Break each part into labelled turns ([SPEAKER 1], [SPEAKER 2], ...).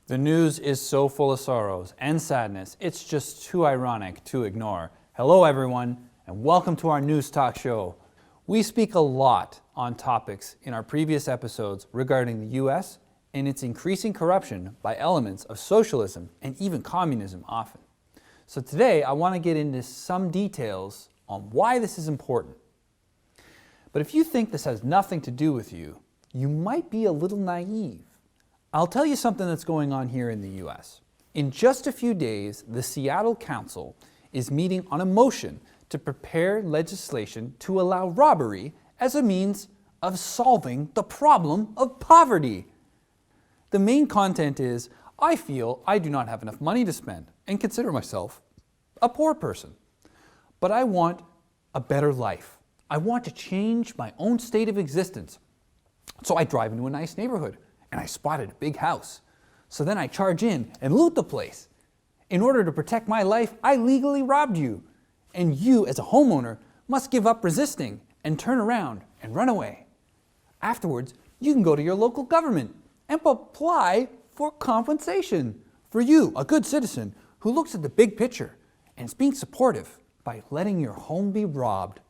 [SPEAKER 1] The news is so full of sorrows and sadness, it's just too ironic to ignore. Hello everyone, and welcome to our news talk show. We speak a lot on topics in our previous episodes regarding the US and its increasing corruption by elements of socialism and even communism often. So today I want to get into some details on why this is important. But if you think this has nothing to do with you, you might be a little naive. I'll tell you something that's going on here in the US. In just a few days, the Seattle Council is meeting on a motion to prepare legislation to allow robbery as a means of solving the problem of poverty. The main content is, I feel I do not have enough money to spend and consider myself a poor person. But I want a better life. I want to change my own state of existence. So I drive into a nice neighborhood and I spotted a big house. So then I charge in and loot the place. In order to protect my life, I legally robbed you. And you, as a homeowner, must give up resisting and turn around and run away. Afterwards, you can go to your local government and apply for compensation for you, a good citizen who looks at the big picture and is being supportive by letting your home be robbed.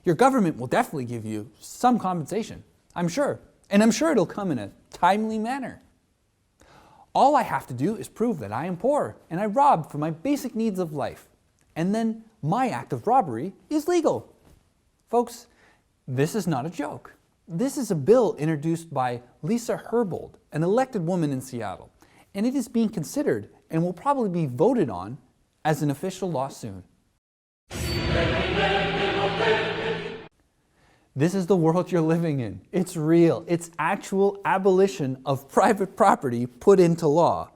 [SPEAKER 1] Your government will definitely give you some compensation, I'm sure. And I'm sure it'll come in a timely manner. All I have to do is prove that I am poor and I robbed for my basic needs of life. And then my act of robbery is legal. Folks, this is not a joke. This is a bill introduced by Lisa Herbolt, an elected woman in Seattle. And it is being considered and will probably be voted on as an official law soon. This is the world you're living in. It's real. It's actual abolition of private property put into law.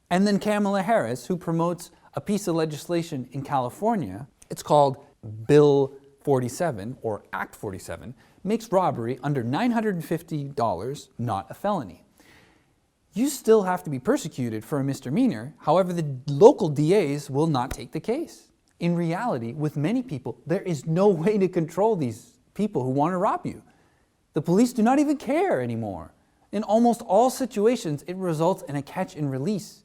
[SPEAKER 1] And then Kamala Harris, who promotes a piece of legislation in California, it's called Bill 47 or Act 47, makes robbery under $950 not a felony. You still have to be persecuted for a misdemeanor, however the local DAs will not take the case. In reality, with many people, there is no way to control these people who want to rob you. The police do not even care anymore. In almost all situations, it results in a catch and release.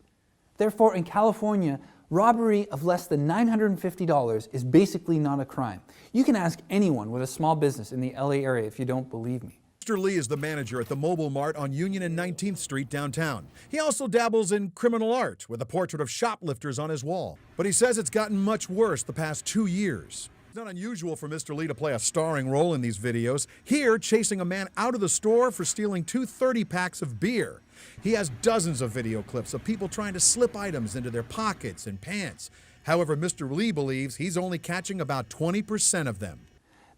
[SPEAKER 1] Therefore, in California, robbery of less than $950 is basically not a crime. You can ask anyone with a small business in the LA area if you don't believe me.
[SPEAKER 2] Mr. Lee is the manager at the Mobile Mart on Union and 19th Street downtown. He also dabbles in criminal art with a portrait of shoplifters on his wall. But he says it's gotten much worse the past 2 years. It's not unusual for Mr. Lee to play a starring role in these videos, here chasing a man out of the store for stealing 2 30-packs of beer. He has dozens of video clips of people trying to slip items into their pockets and pants. However, Mr. Lee believes he's only catching about 20% of them.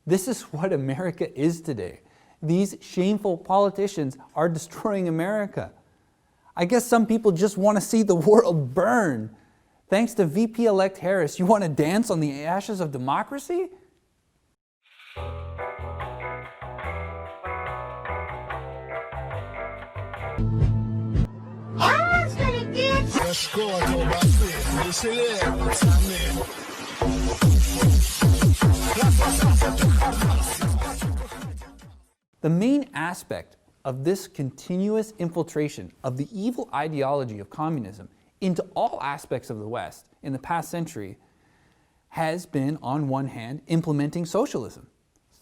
[SPEAKER 1] This is what America is today. These shameful politicians are destroying America. I guess some people just want to see the world burn. Thanks to VP-elect Harris, you want to dance on the ashes of democracy? The main aspect of this continuous infiltration of the evil ideology of communism into all aspects of the West in the past century has been, on one hand, implementing socialism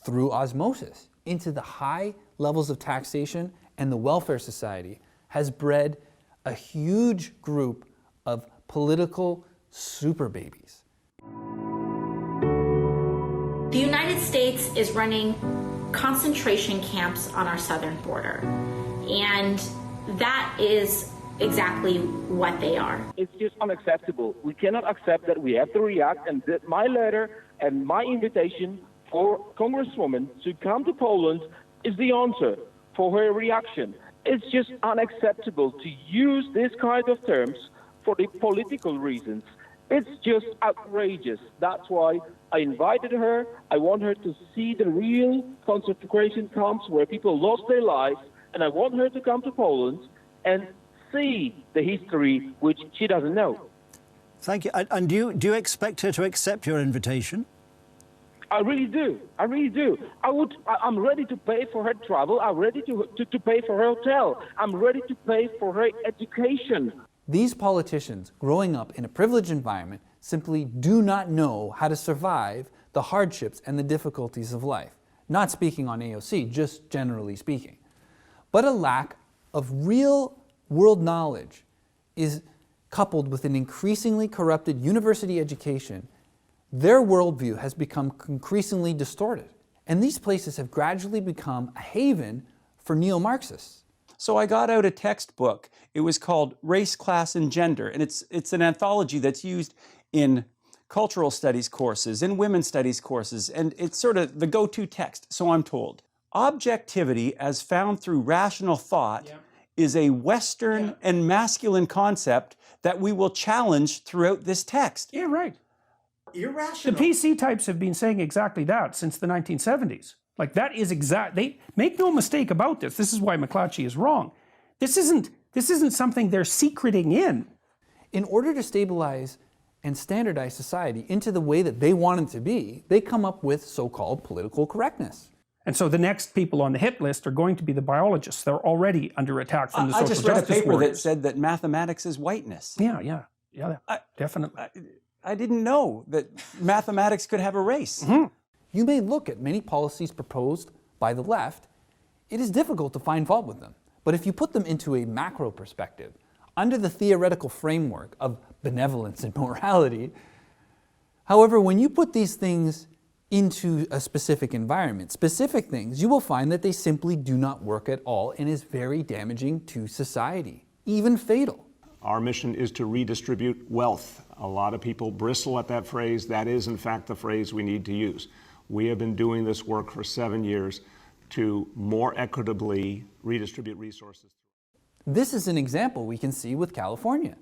[SPEAKER 1] through osmosis into the high levels of taxation, and the welfare society has bred a huge group of political super babies.
[SPEAKER 3] The United States is running concentration camps on our southern border, and that is exactly what they are.
[SPEAKER 4] It's just unacceptable. We cannot accept that we have to react, and that my letter and my invitation for Congresswoman to come to Poland is the answer for her reaction. It's just unacceptable to use this kind of terms for the political reasons. It's just outrageous. That's why I invited her. I want her to see the real concentration camps where people lost their lives, and I want her to come to Poland and see the history which she doesn't know.
[SPEAKER 5] Thank you. And do you expect her to accept your invitation?
[SPEAKER 4] I really do. I really do. I'm ready to pay for her travel. I'm ready to pay for her hotel. I'm ready to pay for her education.
[SPEAKER 1] These politicians, growing up in a privileged environment, simply do not know how to survive the hardships and the difficulties of life. Not speaking on AOC, just generally speaking. But a lack of real world knowledge is coupled with an increasingly corrupted university education. Their worldview has become increasingly distorted. And these places have gradually become a haven for neo-Marxists.
[SPEAKER 5] So I got out a textbook. It was called Race, Class, and Gender. And it's an anthology that's used in cultural studies courses, in women's studies courses. And it's sort of the go-to text, so I'm told. Objectivity, as found through rational thought, is a Western and masculine concept that we will challenge throughout this text.
[SPEAKER 6] Yeah, right.
[SPEAKER 5] Irrational.
[SPEAKER 6] The PC types have been saying exactly that since the 1970s. Like that is they make no mistake about this. This is why McClatchy is wrong. This isn't something they're secreting in.
[SPEAKER 1] In order to stabilize and standardize society into the way that they want it to be, they come up with so-called political correctness.
[SPEAKER 6] And so the next people on the hit list are going to be the biologists. They're already under attack from the social justice warriors.
[SPEAKER 5] I just read a paper that said that mathematics is whiteness.
[SPEAKER 6] Yeah, definitely.
[SPEAKER 5] I didn't know that mathematics could have a race.
[SPEAKER 6] Mm-hmm.
[SPEAKER 1] You may look at many policies proposed by the left. It is difficult to find fault with them. But if you put them into a macro perspective, under the theoretical framework of benevolence and morality, however, when you put these things into a specific environment, specific things, you will find that they simply do not work at all and is very damaging to society, even fatal.
[SPEAKER 7] Our mission is to redistribute wealth. A lot of people bristle at that phrase. That is, in fact, the phrase we need to use. We have been doing this work for 7 years to more equitably redistribute resources.
[SPEAKER 1] This is an example we can see with California.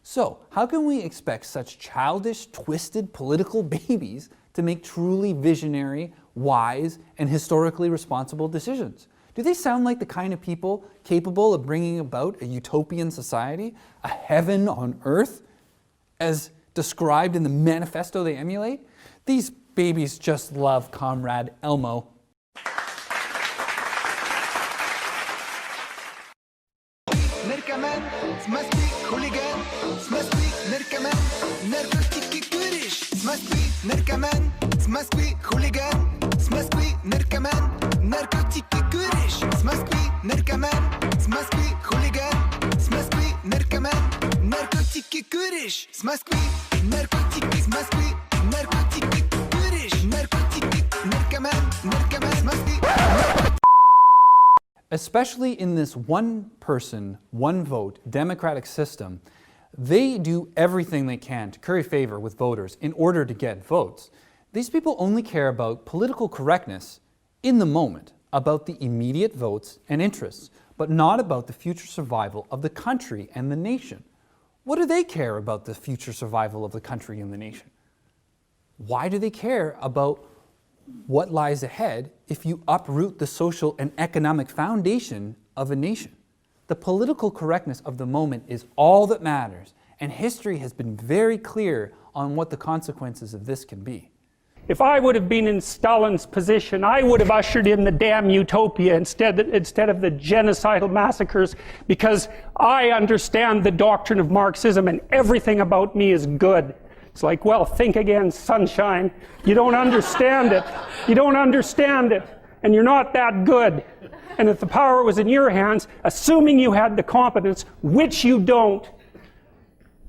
[SPEAKER 1] So, how can we expect such childish, twisted political babies to make truly visionary, wise, and historically responsible decisions? Do they sound like the kind of people capable of bringing about a utopian society, a heaven on earth, as described in the manifesto they emulate? These babies just love Comrade Elmo. Especially in this one person, one vote democratic system, they do everything they can to curry favor with voters in order to get votes. These people only care about political correctness in the moment, about the immediate votes and interests, but not about the future survival of the country and the nation. What do they care about the future survival of the country and the nation? Why do they care about what lies ahead if you uproot the social and economic foundation of a nation? The political correctness of the moment is all that matters, and history has been very clear on what the consequences of this can be.
[SPEAKER 6] If I would have been in Stalin's position, I would have ushered in the damn utopia instead of the genocidal massacres, because I understand the doctrine of Marxism and everything about me is good. It's like, well, think again, sunshine. You don't understand it. You don't understand it. And you're not that good. And if the power was in your hands, assuming you had the competence, which you don't,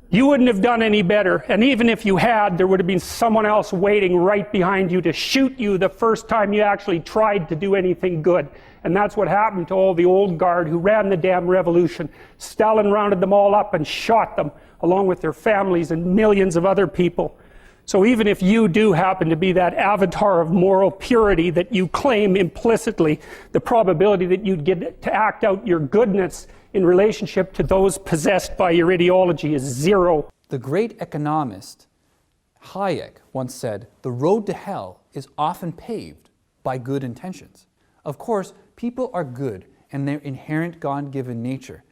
[SPEAKER 6] you wouldn't have done any better. And even if you had, there would have been someone else waiting right behind you to shoot you the first time you actually tried to do anything good. And that's what happened to all the old guard who ran the damn revolution. Stalin rounded them all up and shot them, along with their families and millions of other people. So even if you do happen to be that avatar of moral purity that you claim implicitly, the probability that you'd get to act out your goodness in relationship to those possessed by your ideology is zero.
[SPEAKER 1] The great economist Hayek once said, "The road to hell is often paved by good intentions." Of course, people are good in their inherent God-given nature,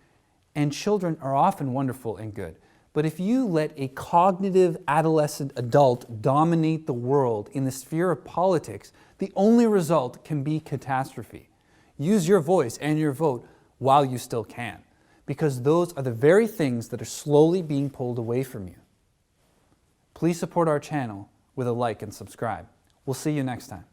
[SPEAKER 1] and children are often wonderful and good. But if you let a cognitive adolescent adult dominate the world in the sphere of politics, the only result can be catastrophe. Use your voice and your vote while you still can, because those are the very things that are slowly being pulled away from you. Please support our channel with a like and subscribe. We'll see you next time.